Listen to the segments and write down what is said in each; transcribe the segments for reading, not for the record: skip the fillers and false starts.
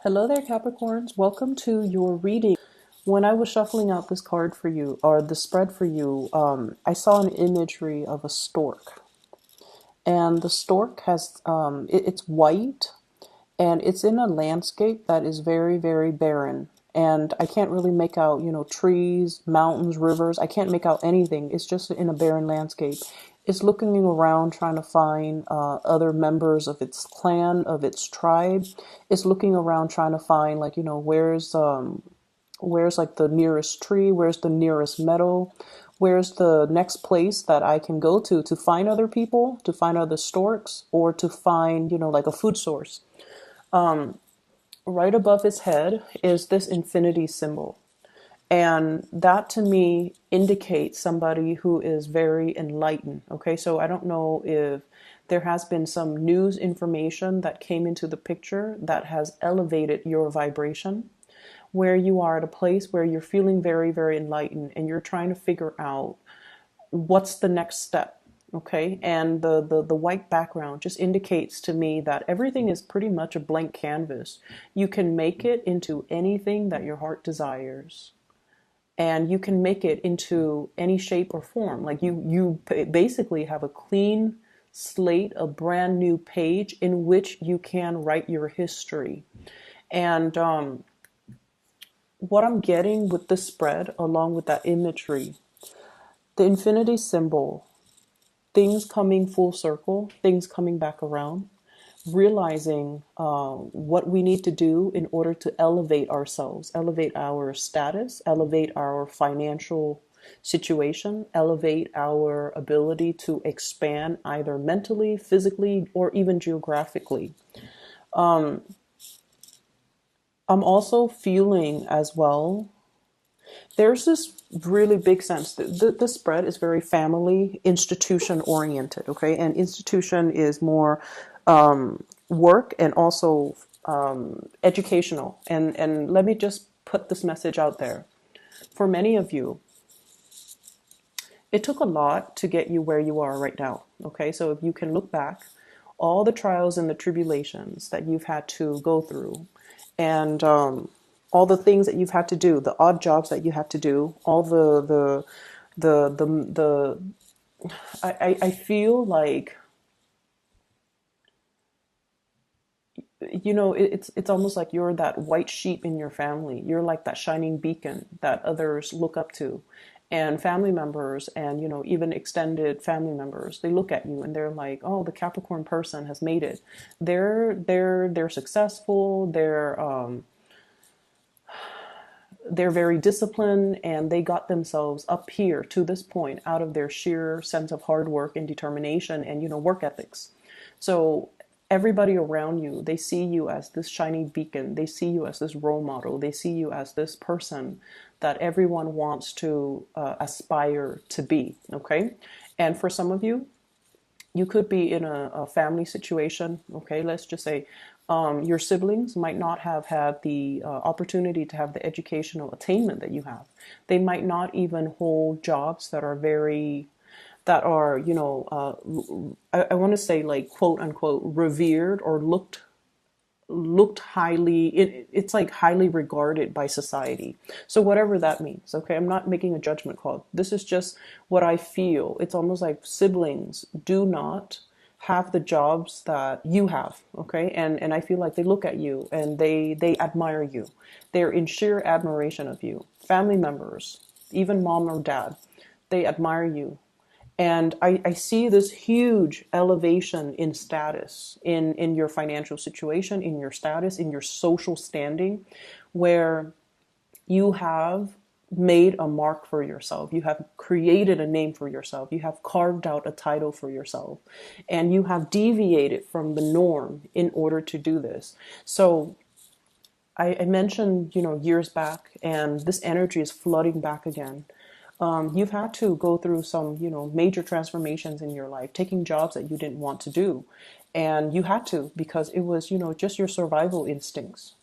Hello there, Capricorns. Welcome to your reading. When I was shuffling out this card for you, or the spread for you, I saw an imagery of a stork. And the stork has, it's white, and it's in a landscape that is very, very barren. And I can't really make out, trees, mountains, rivers. I can't make out anything. It's just in a barren landscape. It's looking around trying to find other members of its clan, of its tribe. It's looking around trying to find, like, where's like the nearest tree, where's the nearest meadow, where's the next place that I can go to find other people, to find other storks, or to find, like a food source. Right above his head is this infinity symbol. And that to me indicates somebody who is very enlightened. Okay, so I don't know if there has been some news information that came into the picture that has elevated your vibration, where you are at a place where you're feeling very, very enlightened and you're trying to figure out what's the next step. Okay, and the white background just indicates to me that everything is pretty much a blank canvas. You can make it into anything that your heart desires, and you can make it into any shape or form. Like you basically have a clean slate, a brand new page in which you can write your history. And what I'm getting with this spread, along with that imagery, the infinity symbol, things coming full circle, things coming back around, realizing what we need to do in order to elevate ourselves, elevate our status, elevate our financial situation, elevate our ability to expand either mentally, physically, or even geographically. I'm also feeling as well, there's this really big sense that the spread is very family, institution oriented, okay? And institution is more work and also educational. And let me just put this message out there. For many of you, it took a lot to get you where you are right now, okay? So if you can look back, all the trials and the tribulations that you've had to go through, and all the things that you've had to do, the odd jobs that you had to do, all the I feel like, it's almost like you're that white sheep in your family. You're like that shining beacon that others look up to. And family members and, even extended family members, they look at you and they're like, oh, the Capricorn person has made it. They're successful. They're very disciplined, and they got themselves up here to this point out of their sheer sense of hard work and determination and, work ethics. So everybody around you, they see you as this shiny beacon. They see you as this role model. They see you as this person that everyone wants to aspire to be. Okay. And for some of you, you could be in a family situation. Okay. Let's just say your siblings might not have had the opportunity to have the educational attainment that you have. They might not even hold jobs that are I want to say, like, quote unquote revered or looked highly, it's like highly regarded by society. So whatever that means, okay, I'm not making a judgment call. This is just what I feel. It's almost like siblings do not have the jobs that you have, okay? And I feel like they look at you and they admire you. They're in sheer admiration of you. Family members, even mom or dad, they admire you. And I see this huge elevation in status, in your financial situation, in your status, in your social standing, where you have made a mark for yourself. You have created a name for yourself. You have carved out a title for yourself. And you have deviated from the norm in order to do this. So I mentioned, years back, and this energy is flooding back again. You've had to go through some, major transformations in your life, taking jobs that you didn't want to do. And you had to, because it was, just your survival instincts.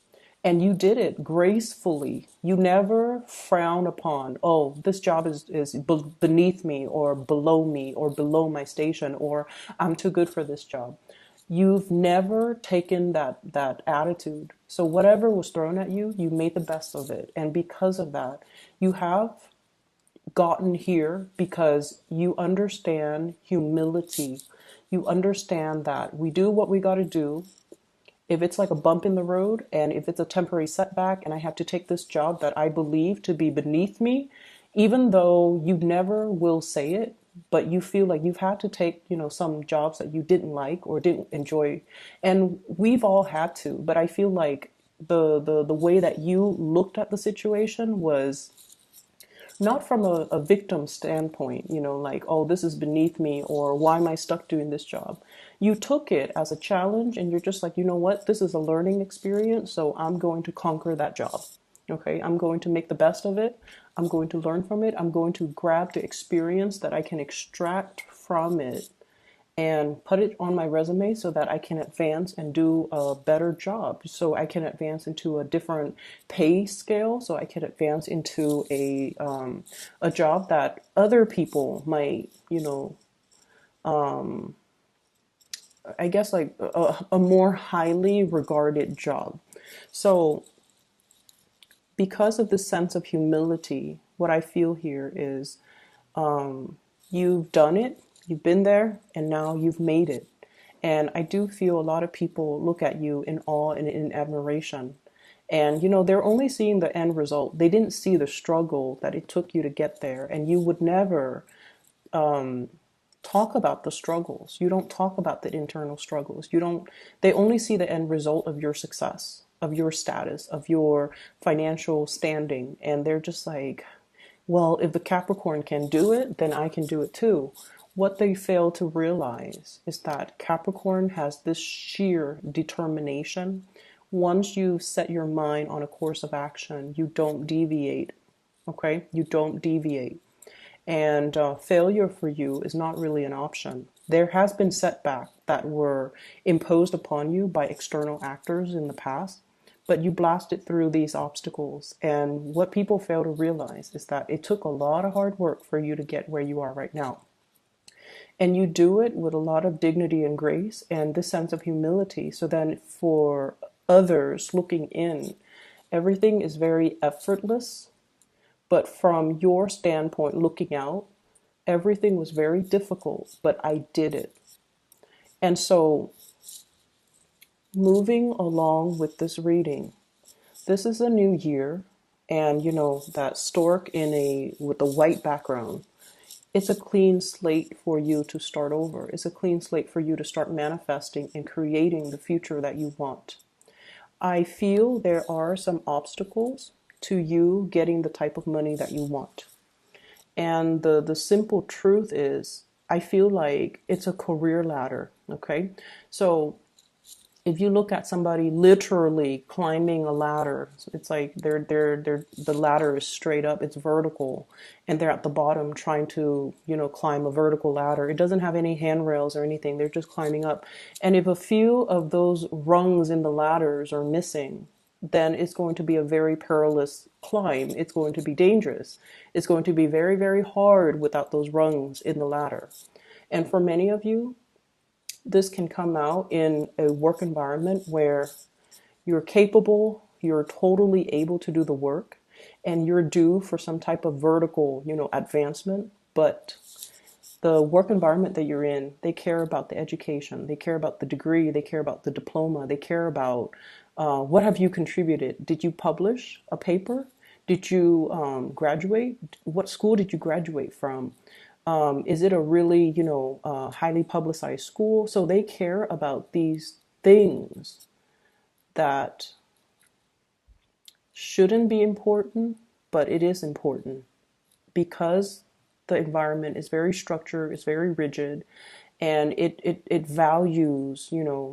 And you did it gracefully. You never frown upon, oh, this job is beneath me or below my station, or I'm too good for this job. You've never taken that attitude. So whatever was thrown at you, you made the best of it. And because of that, you have gotten here because you understand humility. You understand that we do what we got to do. If it's like a bump in the road and if it's a temporary setback and I have to take this job that I believe to be beneath me, even though you never will say it, but you feel like you've had to take, some jobs that you didn't like or didn't enjoy. And we've all had to, but I feel like the way that you looked at the situation was not from a victim standpoint, like, oh, this is beneath me, or why am I stuck doing this job? You took it as a challenge and you're just like, you know what, this is a learning experience, so I'm going to conquer that job. Okay, I'm going to make the best of it. I'm going to learn from it. I'm going to grab the experience that I can extract from it and put it on my resume so that I can advance and do a better job. So I can advance into a different pay scale. So I can advance into a job that other people might, I guess like a more highly regarded job. So because of this sense of humility, what I feel here is you've done it, you've been there, and now you've made it. And I do feel a lot of people look at you in awe and in admiration. And, they're only seeing the end result. They didn't see the struggle that it took you to get there. And you would never talk about the struggles. You don't talk about the internal struggles. They only see the end result of your success, of your status, of your financial standing. And they're just like, well, if the Capricorn can do it, then I can do it too. What they fail to realize is that Capricorn has this sheer determination. Once you set your mind on a course of action, you don't deviate. Okay? You don't deviate. And failure for you is not really an option. There has been setbacks that were imposed upon you by external actors in the past, but you blasted through these obstacles. And what people fail to realize is that it took a lot of hard work for you to get where you are right now. And you do it with a lot of dignity and grace and this sense of humility. So then for others looking in, everything is very effortless. But from your standpoint looking out, everything was very difficult, but I did it. And so moving along with this reading, this is a new year, and that stork with a white background, it's a clean slate for you to start over. It's a clean slate for you to start manifesting and creating the future that you want. I feel there are some obstacles to you getting the type of money that you want. And the simple truth is, I feel like it's a career ladder, okay? So if you look at somebody literally climbing a ladder, it's like the ladder is straight up, it's vertical, and they're at the bottom trying to, climb a vertical ladder. It doesn't have any handrails or anything. They're just climbing up. And if a few of those rungs in the ladders are missing, then it's going to be a very perilous climb. It's going to be dangerous. It's going to be very, very hard without those rungs in the ladder. And for many of you, this can come out in a work environment where you're capable, you're totally able to do the work, and you're due for some type of vertical, advancement. But the work environment that you're in, they care about the education, they care about the degree, they care about the diploma, they care about what have you contributed? Did you publish a paper? Did you graduate? What school did you graduate from? Is it a really, highly publicized school? So they care about these things that shouldn't be important, but it is important because the environment is very structured, it's very rigid, and it values,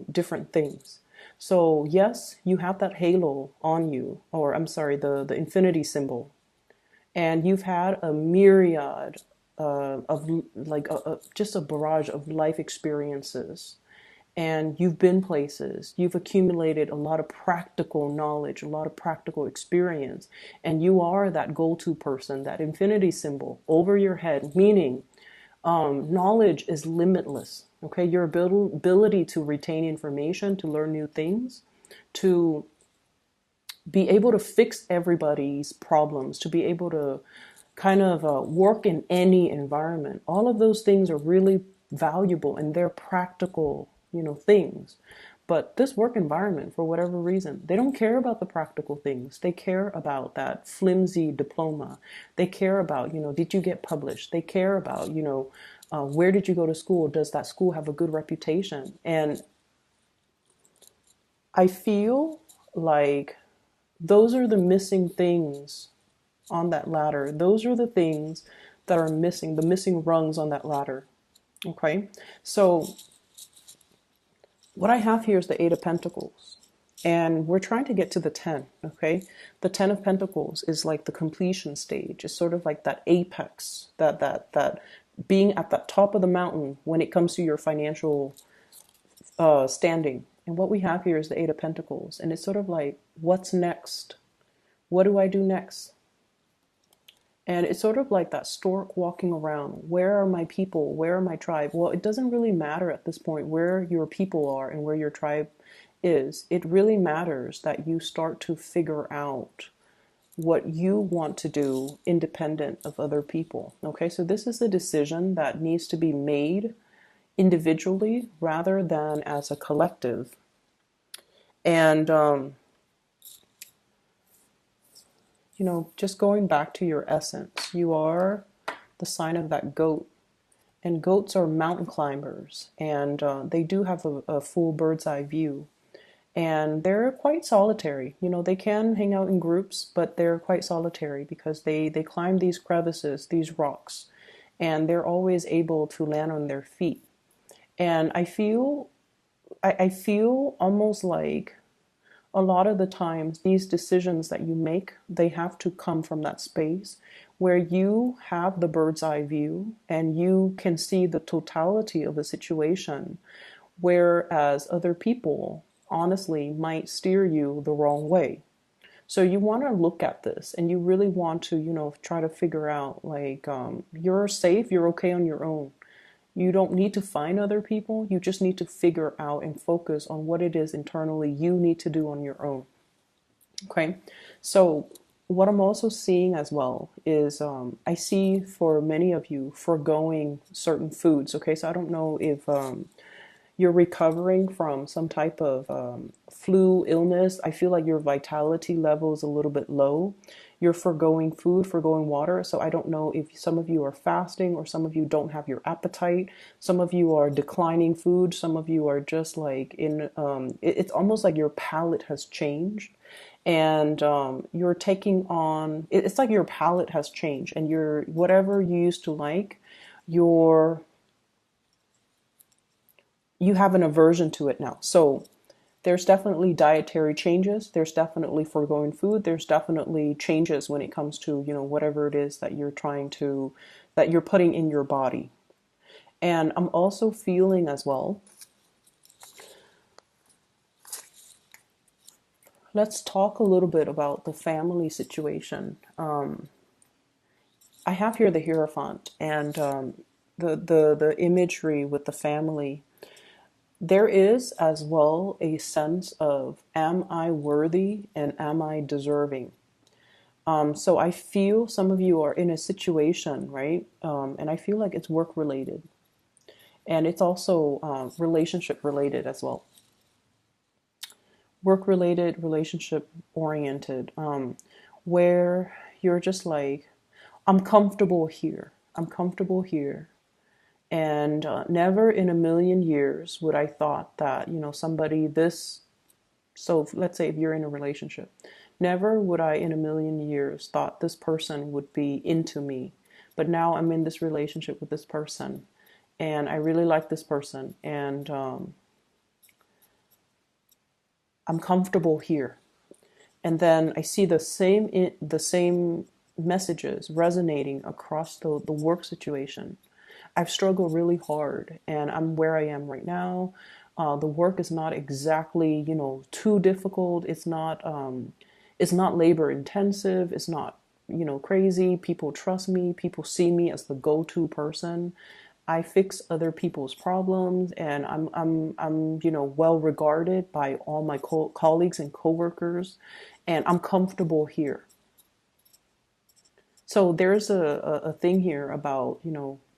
different things. So yes, you have that halo on you, or I'm sorry, the infinity symbol, and you've had a myriad of like just a barrage of life experiences, and you've been places, you've accumulated a lot of practical knowledge, a lot of practical experience, and you are that go-to person, that infinity symbol over your head, meaning knowledge is limitless. Okay, your ability to retain information, to learn new things, to be able to fix everybody's problems, to be able to kind of work in any environment. All of those things are really valuable and they're practical, things. But this work environment, for whatever reason, they don't care about the practical things. They care about that flimsy diploma. They care about, did you get published? They care about, where did you go to school? Does that school have a good reputation? And I feel like those are the missing things on that ladder. Those are the things that are missing, the missing rungs on that ladder. Okay, so what I have here is the Eight of Pentacles, and we're trying to get to the 10. Okay, the 10 of Pentacles is like the completion stage. It's sort of like that apex, that being at the top of the mountain when it comes to your financial standing. And what we have here is the Eight of Pentacles, and it's sort of like, what's next? What do I do next? And it's sort of like that stork walking around. Where are my people? Where are my tribe? Well, it doesn't really matter at this point where your people are and where your tribe is. It really matters that you start to figure out what you want to do independent of other people. Okay, so this is a decision that needs to be made individually rather than as a collective. And just going back to your essence, you are the sign of that goat. And goats are mountain climbers, and they do have a full bird's eye view. And they're quite solitary. They can hang out in groups, but they're quite solitary because they climb these crevices, these rocks, and they're always able to land on their feet. And I feel almost like a lot of the times these decisions that you make, they have to come from that space where you have the bird's eye view and you can see the totality of the situation, whereas other people honestly might steer you the wrong way. So you want to look at this and you really want to, try to figure out like, you're safe, you're okay on your own. You don't need to find other people. You just need to figure out and focus on what it is internally you need to do on your own. Okay. So what I'm also seeing as well is I see for many of you foregoing certain foods. Okay. So I don't know if you're recovering from some type of flu illness. I feel like your vitality level is a little bit low. You're foregoing food, foregoing water. So I don't know if some of you are fasting or some of you don't have your appetite. Some of you are declining food. Some of you are just like it's almost like your palate has changed and you're taking on, it's like your palate has changed and you're, whatever you used to like, you have an aversion to it now. So there's definitely dietary changes. There's definitely foregoing food. There's definitely changes when it comes to, whatever it is that you're that you're putting in your body. And I'm also feeling as well, let's talk a little bit about the family situation. I have here the Hierophant and the imagery with the family. There is as well a sense of, am I worthy and am I deserving? So I feel some of you are in a situation, right? And I feel like it's work related. And it's also relationship related as well. Work related, relationship oriented, where you're just like, I'm comfortable here. I'm comfortable here. And never in a million years would I thought that, somebody this, so let's say if you're in a relationship, never would I in a million years thought this person would be into me. But now I'm in this relationship with this person and I really like this person and I'm comfortable here. And then I see the same messages resonating across the work situation. I've struggled really hard and I'm where I am right now. The work is not exactly, too difficult. It's not labor intensive. It's not, crazy. People trust me. People see me as the go-to person. I fix other people's problems, and I'm well regarded by all my colleagues and coworkers, and I'm comfortable here. So there's a thing here about,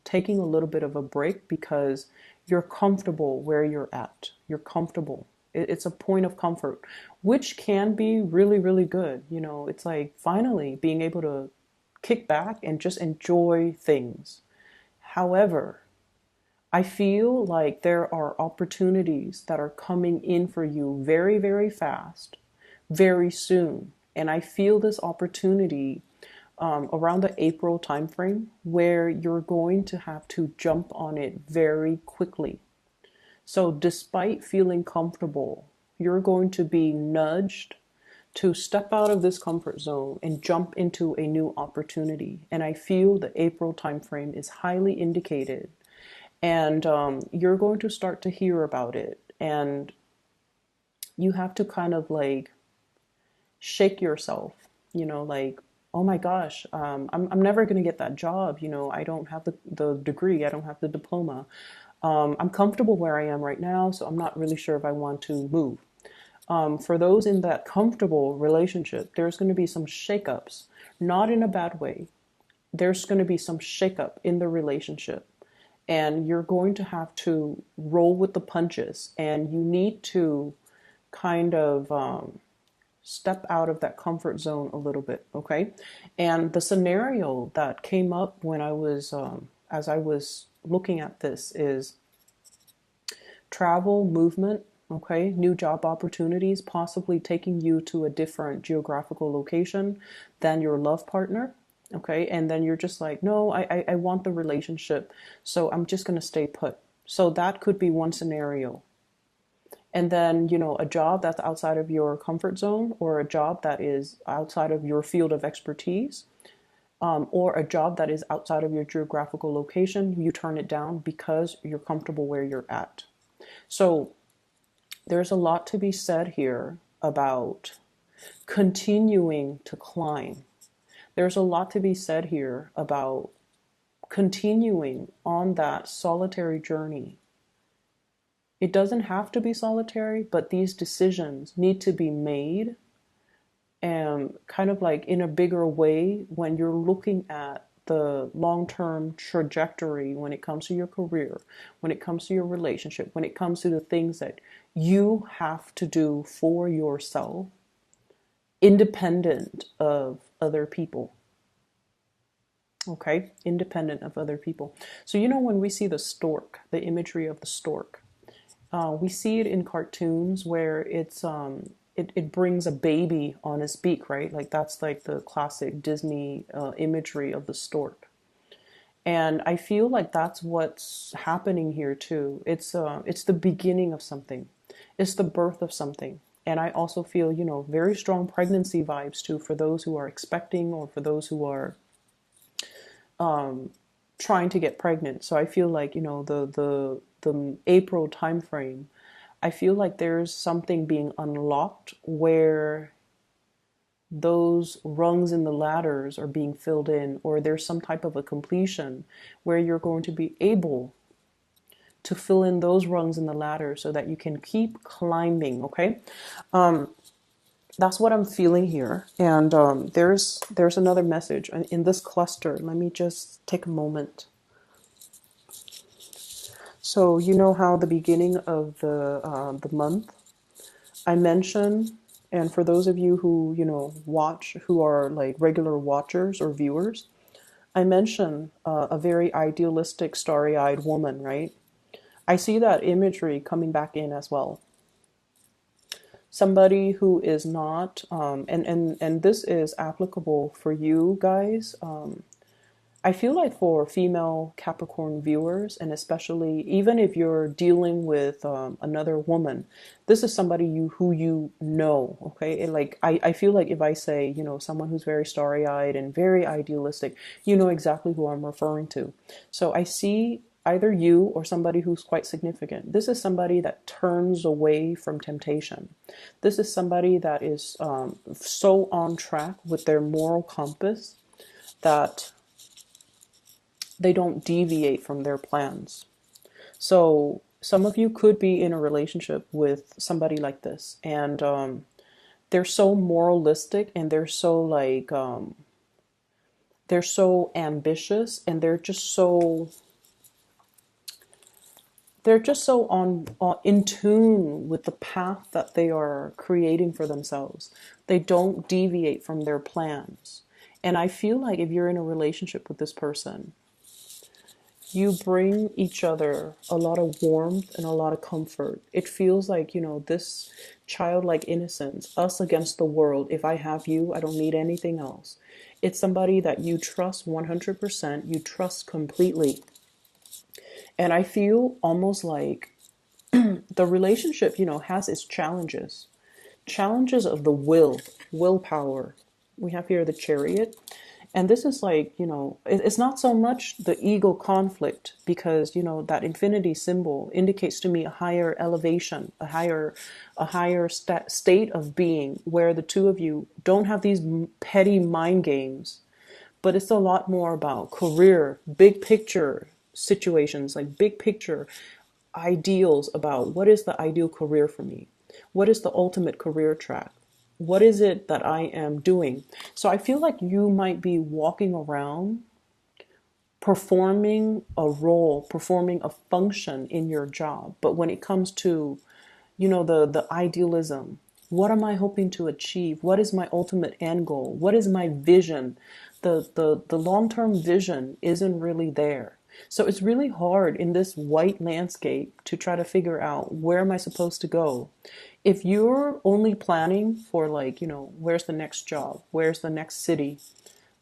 taking a little bit of a break because you're comfortable where you're at. You're comfortable. It's a point of comfort, which can be really, really good. It's like finally being able to kick back and just enjoy things. However, I feel like there are opportunities that are coming in for you very, very fast, very soon. And I feel this opportunity around the April timeframe where you're going to have to jump on it very quickly. So, despite feeling comfortable, you're going to be nudged to step out of this comfort zone and jump into a new opportunity. And I feel the April timeframe is highly indicated. And you're going to start to hear about it. And you have to kind of like shake yourself, like, oh my gosh, I'm never going to get that job. I don't have the degree, I don't have the diploma. I'm comfortable where I am right now, so I'm not really sure if I want to move. For those in that comfortable relationship, there's going to be some shakeups, not in a bad way. There's going to be some shakeup in the relationship, and you're going to have to roll with the punches, and you need to kind of step out of that comfort zone a little bit, okay? And the scenario that came up when I was, as I was looking at this, is travel, movement, okay? New job opportunities, possibly taking you to a different geographical location than your love partner, okay? And then you're just like, no, I want the relationship, so I'm just gonna stay put. So that could be one scenario. And then, a job that's outside of your comfort zone, or a job that is outside of your field of expertise, or a job that is outside of your geographical location, you turn it down because you're comfortable where you're at. So there's a lot to be said here about continuing to climb. There's a lot to be said here about continuing on that solitary journey. It doesn't have to be solitary, but these decisions need to be made and kind of like in a bigger way when you're looking at the long-term trajectory when it comes to your career, when it comes to your relationship, when it comes to the things that you have to do for yourself, independent of other people. Okay, independent of other people. So, when we see the stork, the imagery of the stork, we see it in cartoons where it brings a baby on its beak, right? Like that's like the classic Disney imagery of the stork. And I feel like that's what's happening here too. It's the beginning of something. It's the birth of something. And I also feel, very strong pregnancy vibes too for those who are expecting or for those who are trying to get pregnant. So I feel like, the April timeframe, I feel like there's something being unlocked where those rungs in the ladders are being filled in, or there's some type of a completion where you're going to be able to fill in those rungs in the ladder so that you can keep climbing, okay? That's what I'm feeling here. And there's another message in this cluster. Let me just take a moment. So you know how the beginning of the month I mentioned, and for those of you who watch, who are like regular watchers or viewers, I mentioned a very idealistic, starry-eyed woman, right? I see that imagery coming back in as well. Somebody who is not, and this is applicable for you guys. I feel like for female Capricorn viewers, and especially even if you're dealing with another woman, this is somebody who you know, okay? And like I feel like if I say, someone who's very starry-eyed and very idealistic, you know exactly who I'm referring to. So I see either you or somebody who's quite significant. This is somebody that turns away from temptation. This is somebody that is so on track with their moral compass that They don't deviate from their plans. So some of you could be in a relationship with somebody like this, and they're so moralistic, and they're so ambitious, and they're just so on in tune with the path that they are creating for themselves. They don't deviate from their plans. And I feel like if you're in a relationship with this person, you bring each other a lot of warmth and a lot of comfort. It feels like, this childlike innocence, us against the world. If I have you, I don't need anything else. It's somebody that you trust 100%, you trust completely. And I feel almost like the relationship, has its challenges. Challenges of the willpower. We have here the Chariot. And this is like, it's not so much the ego conflict, because, that infinity symbol indicates to me a higher elevation, a higher state of being, where the two of you don't have these petty mind games, but it's a lot more about career, big picture situations, like big picture ideals about what is the ideal career for me? What is the ultimate career track? What is it that I am doing? So I feel like you might be walking around performing a role, performing a function in your job. But when it comes to, the idealism, what am I hoping to achieve? What is my ultimate end goal? What is my vision? The long-term vision isn't really there. So it's really hard in this white landscape to try to figure out, where am I supposed to go? If you're only planning for, like, where's the next job? Where's the next city?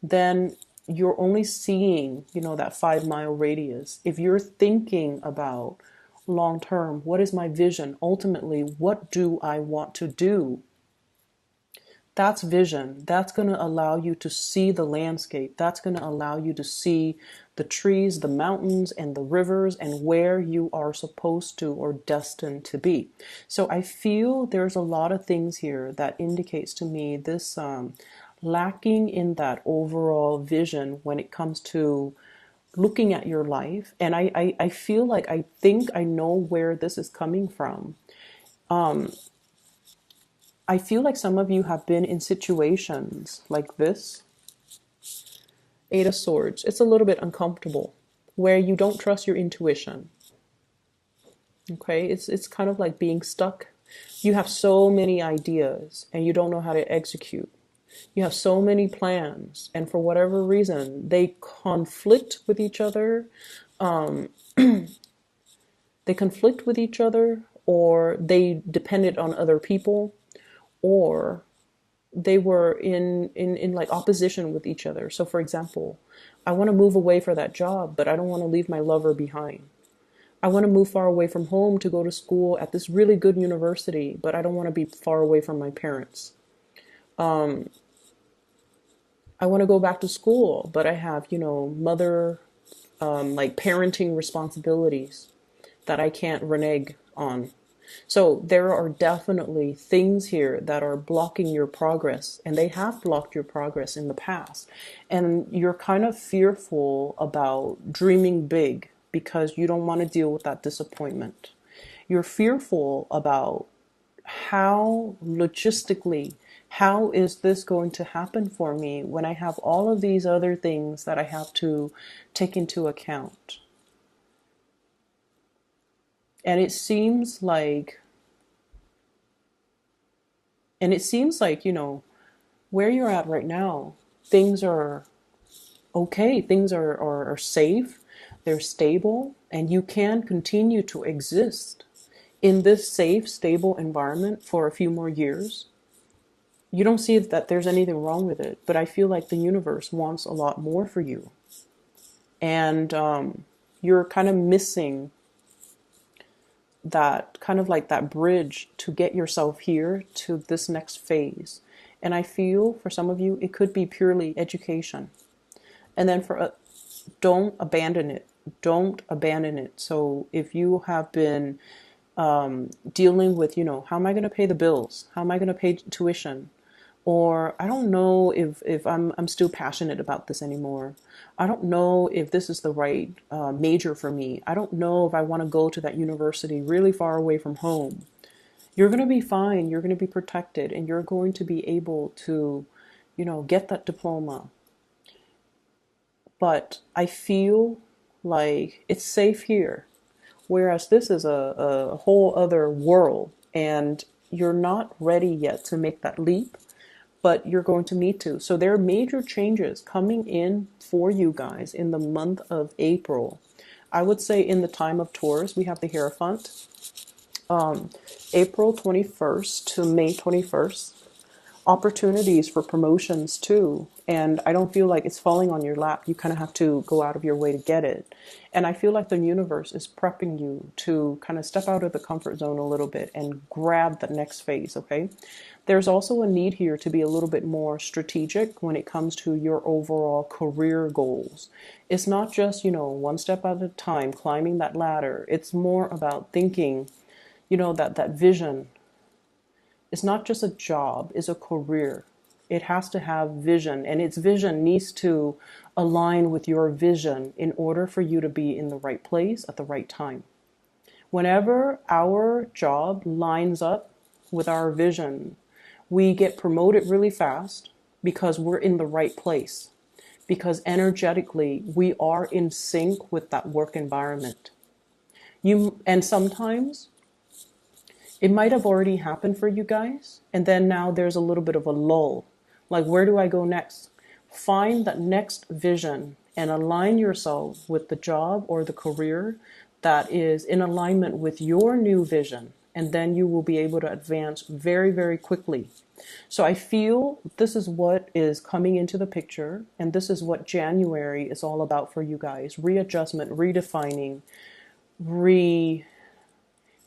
Then you're only seeing, that 5 mile radius. If you're thinking about long term, what is my vision? Ultimately, what do I want to do? That's vision. That's going to allow you to see the landscape. That's going to allow you to see the trees, the mountains, and the rivers, and where you are supposed to or destined to be. So I feel there's a lot of things here that indicates to me this lacking in that overall vision when it comes to looking at your life. And I feel like I think I know where this is coming from. I feel like some of you have been in situations like this. 8 of Swords. It's a little bit uncomfortable, where you don't trust your intuition. Okay, it's kind of like being stuck. You have so many ideas and you don't know how to execute. You have so many plans, and for whatever reason, they conflict with each other. They conflict with each other, or they depended on other people, or they were in like opposition with each other. So for example, I want to move away for that job, but I don't want to leave my lover behind. I want to move far away from home to go to school at this really good university, but I don't want to be far away from my parents. I want to go back to school, but I have, mother, like parenting responsibilities that I can't renege on. So there are definitely things here that are blocking your progress, and they have blocked your progress in the past. And you're kind of fearful about dreaming big because you don't want to deal with that disappointment. You're fearful about how logistically, how is this going to happen for me when I have all of these other things that I have to take into account. And it seems like, where you're at right now, things are okay, things are safe, they're stable, and you can continue to exist in this safe, stable environment for a few more years. You don't see that there's anything wrong with it, but I feel like the universe wants a lot more for you. And you're kind of missing that kind of like that bridge to get yourself here to this next phase. And I feel for some of you, it could be purely education. And then don't abandon it. Don't abandon it. So if you have been dealing with, how am I going to pay the bills? How am I going to pay tuition? Or I don't know if I'm still passionate about this anymore. I don't know if this is the right major for me. I don't know if I want to go to that university really far away from home. You're going to be fine. You're going to be protected, and you're going to be able to, get that diploma. But I feel like it's safe here. Whereas this is a whole other world, and you're not ready yet to make that leap, but you're going to need to. So there are major changes coming in for you guys in the month of April. I would say in the time of Taurus, we have the Hierophant, April 21st to May 21st. Opportunities for promotions too. And I don't feel like it's falling on your lap. You kind of have to go out of your way to get it. And I feel like the universe is prepping you to kind of step out of the comfort zone a little bit and grab the next phase, okay? There's also a need here to be a little bit more strategic when it comes to your overall career goals. It's not just, one step at a time, climbing that ladder. It's more about thinking, that vision. It's not just a job, it's a career. It has to have vision, and its vision needs to align with your vision in order for you to be in the right place at the right time. Whenever our job lines up with our vision, we get promoted really fast because we're in the right place. Because energetically, we are in sync with that work environment. And sometimes it might have already happened for you guys, and then now there's a little bit of a lull. Like, where do I go next? Find that next vision and align yourself with the job or the career that is in alignment with your new vision, and then you will be able to advance very, very quickly. So I feel this is what is coming into the picture, and this is what January is all about for you guys. Readjustment, redefining,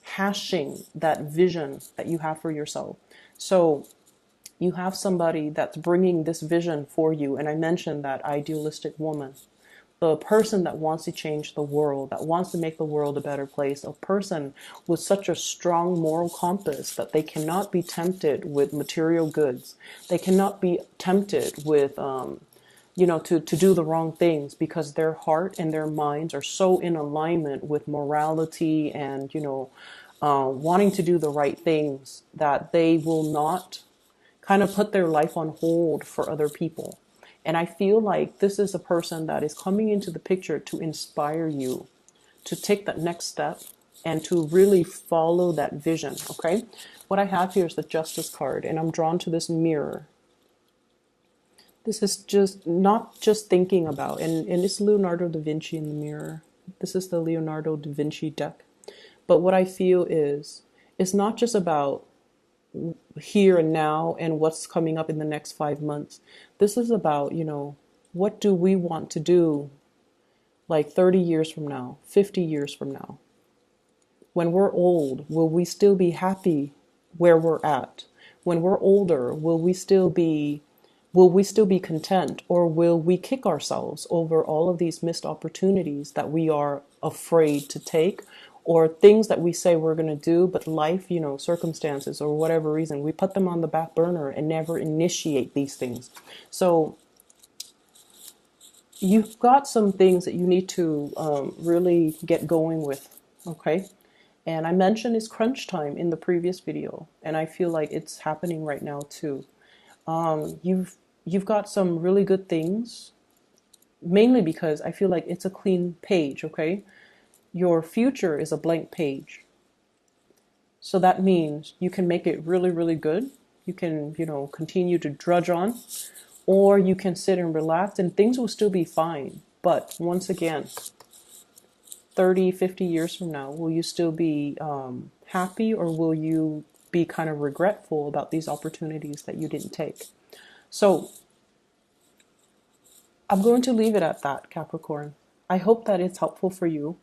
hashing that vision that you have for yourself. So you have somebody that's bringing this vision for you. And I mentioned that idealistic woman, the person that wants to change the world, that wants to make the world a better place, a person with such a strong moral compass that they cannot be tempted with material goods. They cannot be tempted with, to do the wrong things, because their heart and their minds are so in alignment with morality and, wanting to do the right things, that they will not kind of put their life on hold for other people. And I feel like this is a person that is coming into the picture to inspire you to take that next step and to really follow that vision, okay? What I have here is the Justice card, and I'm drawn to this mirror. This is just not just thinking about, and it's Leonardo da Vinci in the mirror. This is the Leonardo da Vinci deck. But what I feel is, it's not just about here and now and what's coming up in the next 5 months. This is about, what do we want to do like 30 years from now, 50 years from now? When we're old, will we still be happy where we're at? When we're older, will we still be content, or will we kick ourselves over all of these missed opportunities that we are afraid to take, or things that we say we're going to do, but life, circumstances or whatever reason, we put them on the back burner and never initiate these things. So you've got some things that you need to really get going with, okay? And I mentioned it's crunch time in the previous video, and I feel like it's happening right now too. You've got some really good things, mainly because I feel like it's a clean page, okay? Your future is a blank page. So that means you can make it really, really good. You can, continue to drudge on, or you can sit and relax and things will still be fine. But once again, 30, 50 years from now, will you still be happy, or will you be kind of regretful about these opportunities that you didn't take? So I'm going to leave it at that, Capricorn. I hope that it's helpful for you.